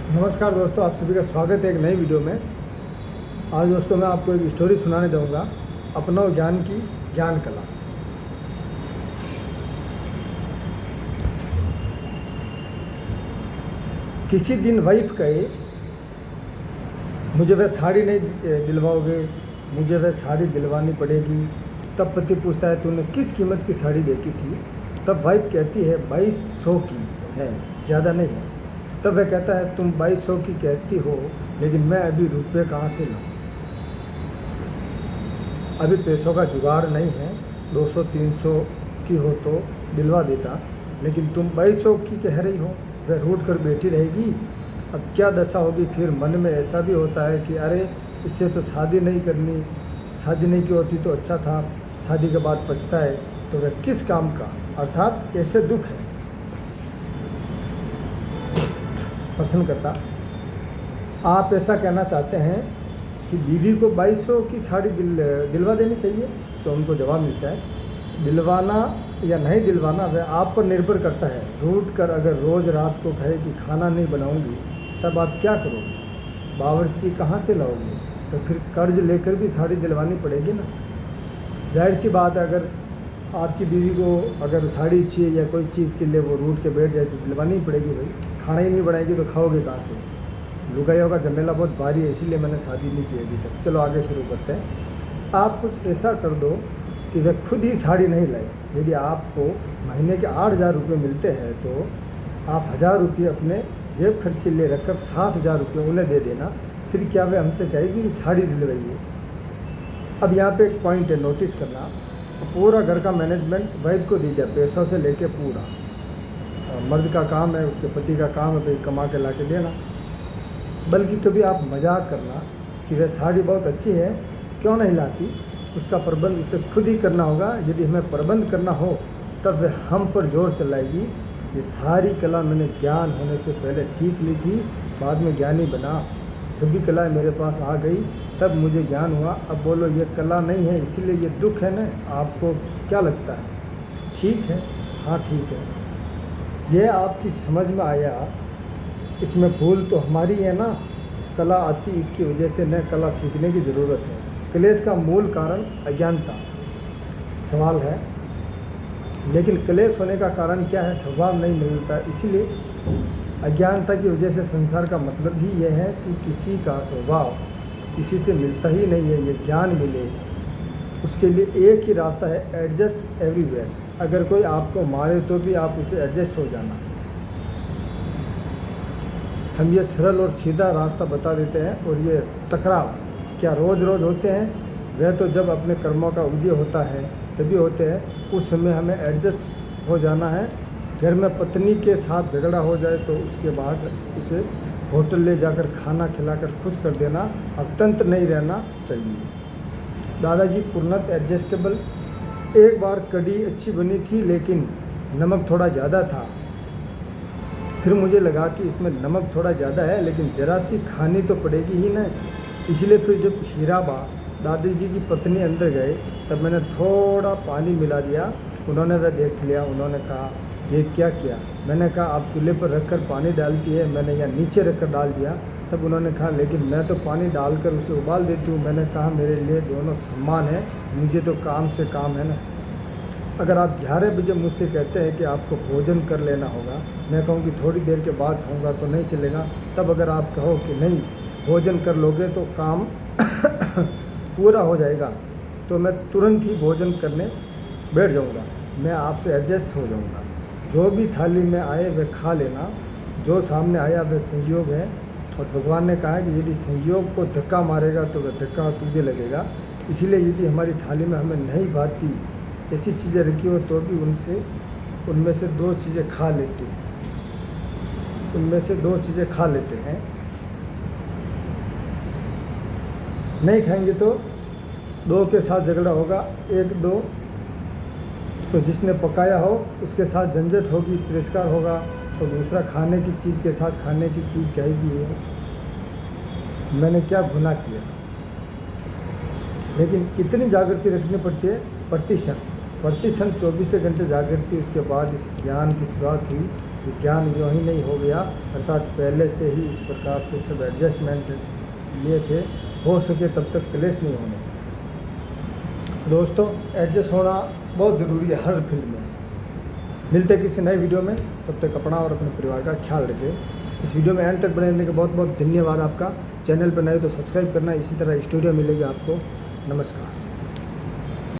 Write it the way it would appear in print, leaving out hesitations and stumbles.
नमस्कार दोस्तों, आप सभी का स्वागत है एक नई वीडियो में। आज दोस्तों मैं आपको एक स्टोरी सुनाने जाऊंगा, अपनाओ ज्ञान की ज्ञान कला। किसी दिन वाइफ कहे, मुझे वह साड़ी नहीं दिलवाओगे, मुझे वह साड़ी दिलवानी पड़ेगी। तब पति पूछता है, तूने किस कीमत की साड़ी देखी थी? तब वाइफ कहती है 2200 की है, ज़्यादा नहीं है। तब वह कहता है, तुम 2200 की कहती हो, लेकिन मैं अभी रुपये कहाँ से लाऊं? अभी पैसों का जुगाड़ नहीं है। 200-300 की हो तो दिलवा देता, लेकिन तुम 2200 की कह रही हो। वह रूठ कर बैठी रहेगी। अब क्या दशा होगी? फिर मन में ऐसा भी होता है कि अरे, इससे तो शादी नहीं करनी, शादी नहीं की होती तो अच्छा था। शादी के बाद पछता है तो वह किस काम का? अर्थात ऐसे दुख है। प्रश्न करता, आप ऐसा कहना चाहते हैं कि बीवी को 2200 की साड़ी दिलवा देनी चाहिए? तो उनको जवाब मिलता है, दिलवाना या नहीं दिलवाना वह आप पर निर्भर करता है। रूठ कर अगर रोज़ रात को कहे कि खाना नहीं बनाऊंगी, तब आप क्या करोगे? बावर्ची कहाँ से लाओगे? तो फिर कर्ज लेकर भी साड़ी दिलवानी पड़ेगी ना। जाहिर सी बात है, अगर आपकी बीवी को अगर साड़ी चाहिए या कोई चीज़ के लिए वो रूठ के बैठ जाए तो दिलवानी ही पड़ेगी भाई। खाना ही नहीं बनाएगी तो खाओगे कहाँ से? लुगाइयों का झमेला बहुत भारी है, इसीलिए मैंने शादी नहीं की अभी तक। चलो आगे शुरू करते हैं। आप कुछ ऐसा कर दो कि वह खुद ही साड़ी नहीं लाए। यदि आपको महीने के 8,000 रुपये मिलते हैं तो आप 1,000 रुपये अपने जेब खर्च के लिए रखकर 7,000 रुपये उन्हें दे देना। फिर क्या वह हमसे कहेगी साड़ी दिलवाइए? अब यहाँ पे एक पॉइंट है, नोटिस करना। पूरा घर का मैनेजमेंट वाइफ को दी जाए, पैसों से लेके पूरा। मर्द का काम है, उसके पति का काम है भाई कमा के ला के देना। बल्कि कभी आप मजाक करना कि वह साड़ी बहुत अच्छी है, क्यों नहीं लाती? उसका प्रबंध उसे खुद ही करना होगा। यदि हमें प्रबंध करना हो तब वह हम पर जोर चलाएगी। ये सारी कला मैंने ज्ञान होने से पहले सीख ली थी, बाद में ज्ञानी बना। सभी कलाएं मेरे पास आ गई, तब मुझे ज्ञान हुआ। अब बोलो ये कला नहीं है, इसीलिए ये दुख है ना। आपको क्या लगता है? ठीक है? हाँ ठीक है। यह आपकी समझ में आया। इसमें भूल तो हमारी है ना। कला आती इसकी वजह से न कला सीखने की ज़रूरत है। क्लेश का मूल कारण अज्ञानता सवाल है, लेकिन क्लेश होने का कारण क्या है? स्वभाव नहीं मिलता। इसीलिए अज्ञानता की वजह से संसार का मतलब ही यह है कि किसी का स्वभाव किसी से मिलता ही नहीं है। ये ज्ञान मिले उसके लिए एक ही रास्ता है, एडजस्ट एवरीवेयर। अगर कोई आपको मारे तो भी आप उसे एडजस्ट हो जाना। हम ये सरल और सीधा रास्ता बता देते हैं। और ये टकराव क्या रोज़ रोज़ होते हैं? वह तो जब अपने कर्मों का उदय होता है तभी होते हैं। उस समय हमें एडजस्ट हो जाना है। घर में पत्नी के साथ झगड़ा हो जाए तो उसके बाद उसे होटल ले जाकर खाना खिलाकर खुश कर देना। अब तंत्र नहीं रहना चाहिए। दादाजी पूर्णत एडजस्टेबल। एक बार कढ़ी अच्छी बनी थी, लेकिन नमक थोड़ा ज़्यादा था। फिर मुझे लगा कि इसमें नमक थोड़ा ज़्यादा है, लेकिन ज़रा सी खानी तो पड़ेगी ही ना। इसलिए फिर जब हीराबा दादाजी की पत्नी अंदर गए तब मैंने थोड़ा पानी मिला दिया। उन्होंने वह देख लिया। उन्होंने कहा, ये क्या किया? मैंने कहा, आप चूल्हे पर रखकर पानी डालती है, मैंने यहाँ नीचे रखकर डाल दिया। तब उन्होंने कहा, लेकिन मैं तो पानी डालकर उसे उबाल देती हूँ। मैंने कहा, मेरे लिए दोनों समान है, मुझे तो काम से काम है ना। अगर आप 11 बजे मुझसे कहते हैं कि आपको भोजन कर लेना होगा, मैं कहूँ कि थोड़ी देर के बाद खाऊंगा तो नहीं चलेगा। तब अगर आप कहो कि नहीं भोजन कर लोगे तो काम पूरा हो जाएगा, तो मैं तुरंत ही भोजन करने बैठ जाऊंगा। मैं आपसे एडजस्ट हो जाऊंगा। जो भी थाली में आए वह खा लेना, जो सामने आया वह संयोग है। और भगवान ने कहा कि यदि संयोग को धक्का मारेगा तो वह धक्का तुझे लगेगा। इसीलिए यदि हमारी थाली में हमें नहीं भाती ऐसी चीज़ें रखी हो तो भी उनमें से 2 चीज़ें खा लेते हैं। नहीं खाएंगे तो 2 के साथ झगड़ा होगा। 1-2 तो जिसने पकाया हो उसके साथ झंझट होगी, तिरस्कार होगा। तो दूसरा खाने की चीज़ के साथ खाने की चीज़ कहेगी, मैंने क्या गुनाह किया। लेकिन कितनी जागृति रखनी पड़ती है? प्रतिशत 24 घंटे जागृति। उसके बाद इस ज्ञान की शुरुआत हुई विज्ञान यूँ ही नहीं हो गया, अर्थात पहले से ही इस प्रकार से सब एडजस्टमेंट लिए थे, हो सके तब तक क्लेश नहीं होने। दोस्तों, एडजस्ट होना बहुत ज़रूरी है हर फील्ड में। मिलते किसी नए वीडियो में, तब तक अपना और अपने परिवार का ख्याल रखें। इस वीडियो में एंड तक बने रहने का बहुत बहुत धन्यवाद आपका। चैनल पर नए तो सब्सक्राइब करना, इसी तरह स्टूडियो मिलेगी आपको। नमस्कार।